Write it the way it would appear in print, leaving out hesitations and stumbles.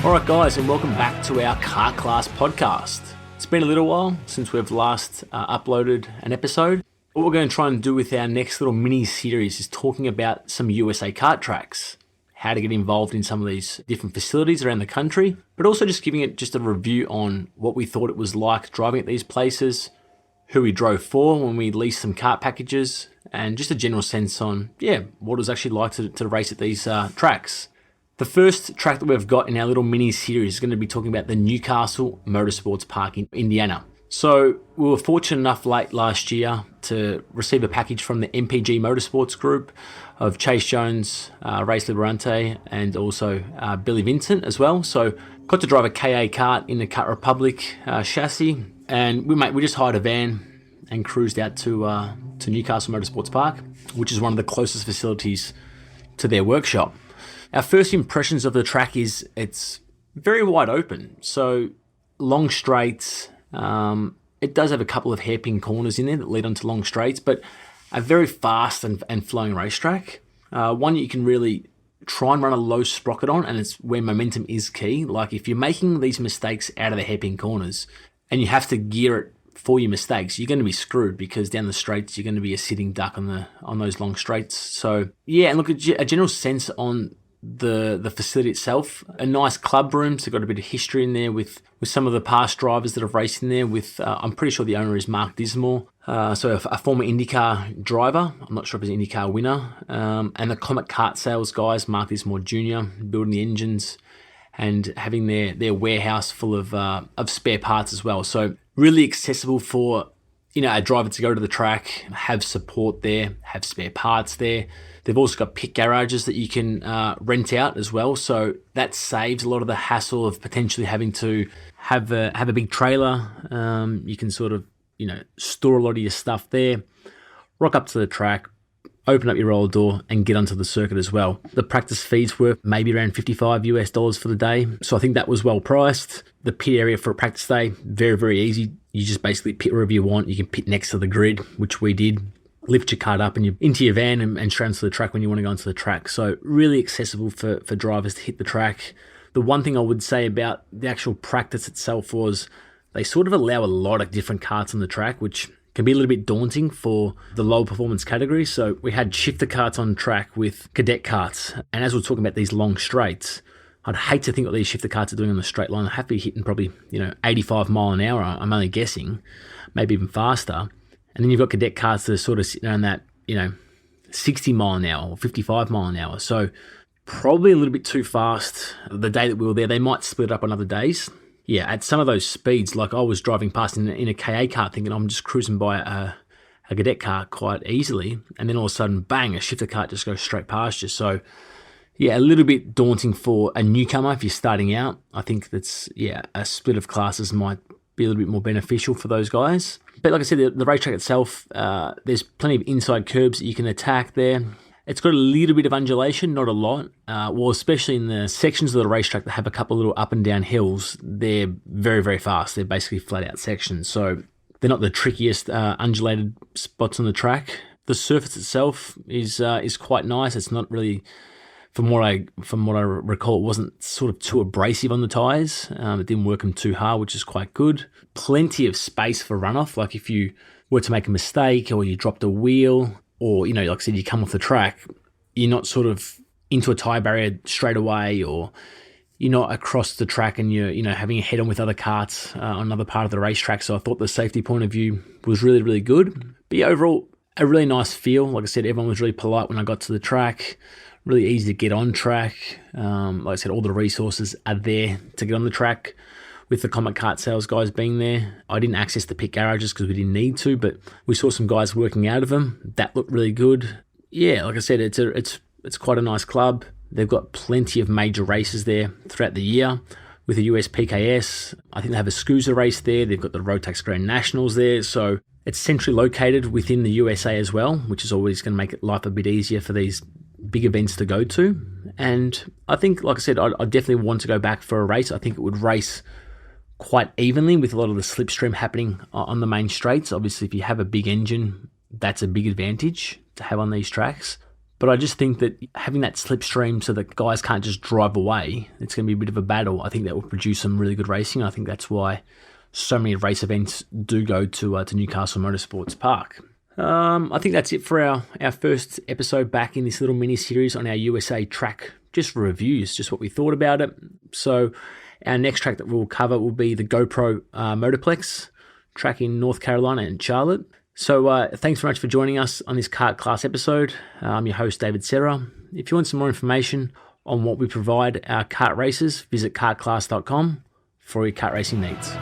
Alright guys, and welcome back to our Car Class podcast. It's been a little while since we've last uploaded an episode. What we're going to try and do with our next little mini-series is talking about some USA kart tracks, how to get involved in some of these different facilities around the country, but also just giving it just a review on what we thought it was like driving at these places, who we drove for when we leased some kart packages, and just a general sense on, what it was actually like to race at these tracks. The first track that we've got in our little mini-series is going to be talking about the Newcastle Motorsports Park in Indiana. So we were fortunate enough late last year to receive a package from the MPG Motor Sports Group of Chase Jones, Race Liberante, and also Billy Vincent as well. So got to drive a KA kart in the Kart Republic chassis, and we just hired a van and cruised out to Newcastle Motorsports Park, which is one of the closest facilities to their workshop. Our first impressions of the track is it's very wide open, so long straights. It does have a couple of hairpin corners in there that lead onto long straights, but a very fast and flowing racetrack. One you can really try and run a low sprocket on, and it's where momentum is key. Like if you're making these mistakes out of the hairpin corners and you have to gear it for your mistakes, you're going to be screwed because down the straights you're going to be a sitting duck on those long straights. So and look, a general sense on the facility itself, a nice club room, so got a bit of history in there with some of the past drivers that have raced in there with, I'm pretty sure the owner is Mark Dismore, so a former IndyCar driver, I'm not sure if he's an IndyCar winner, and the Comet Kart sales guys, Mark Dismore Jr., building the engines and having their warehouse full of spare parts as well. So really accessible for a driver to go to the track, have support there, have spare parts there. They've also got pit garages that you can rent out as well. So that saves a lot of the hassle of potentially having to have a big trailer. You can sort of, store a lot of your stuff there, rock up to the track, open up your roller door and get onto the circuit as well. The practice fees were maybe around $55 for the day. So I think that was well priced. The pit area for a practice day, very, very easy. You just basically pit wherever you want. You can pit next to the grid, which we did. Lift your cart up and you into your van and straight onto the track when you want to go onto the track. So really accessible for drivers to hit the track. The one thing I would say about the actual practice itself was they sort of allow a lot of different karts on the track, which can be a little bit daunting for the low performance category. So we had shifter karts on track with cadet karts. And as we're talking about these long straights, I'd hate to think what these shifter karts are doing on the straight line. They have to be hitting probably, 85 mile an hour. I'm only guessing, maybe even faster. And then you've got cadet karts that are sort of sitting around that, 60 mile an hour or 55 mile an hour. So probably a little bit too fast. The day that we were there, they might split up on other days. Yeah, at some of those speeds, like I was driving past in a KA kart thinking I'm just cruising by a cadet car quite easily. And then all of a sudden, bang, a shifter kart just goes straight past you. So yeah, a little bit daunting for a newcomer if you're starting out. I think that's, a split of classes might be a little bit more beneficial for those guys. But like I said, the racetrack itself, there's plenty of inside curbs that you can attack there. It's got a little bit of undulation, not a lot. Especially in the sections of the racetrack that have a couple of little up and down hills, they're very, very fast. They're basically flat out sections. So they're not the trickiest undulated spots on the track. The surface itself is quite nice. It's not really, from what I recall, it wasn't sort of too abrasive on the tyres. It didn't work them too hard, which is quite good. Plenty of space for runoff. Like if you were to make a mistake or you dropped a wheel or, like I said, you come off the track, you're not sort of into a tyre barrier straight away, or you're not across the track and you're, having a head on with other karts on another part of the racetrack. So I thought the safety point of view was really, really good. But overall, a really nice feel. Like I said, everyone was really polite when I got to the track. Really easy to get on track. Like I said, all the resources are there to get on the track. With the Comet Kart sales guys being there, I didn't access the pit garages because we didn't need to, but we saw some guys working out of them. That looked really good. Yeah, like I said, it's quite a nice club. They've got plenty of major races there throughout the year. With the US PKS, I think they have a SCUSA race there. They've got the Rotax Grand Nationals there. So it's centrally located within the USA as well, which is always going to make life a bit easier for these big events to go to. And I think, like I said, I definitely want to go back for a race. I think it would race quite evenly with a lot of the slipstream happening on the main straights. Obviously, if you have a big engine, that's a big advantage to have on these tracks. But I just think that having that slipstream so that guys can't just drive away, it's going to be a bit of a battle. I think that will produce some really good racing. I think that's why so many race events do go to Newcastle Motorsports Park. I think that's it for our first episode back in this little mini-series on our USA track, just reviews, just what we thought about it. So our next track that we'll cover will be the GoPro Motorplex track in North Carolina and Charlotte. So thanks very much for joining us on this kart class episode. I'm your host, David Serra. If you want some more information on what we provide our kart races, visit kartclass.com for your kart racing needs.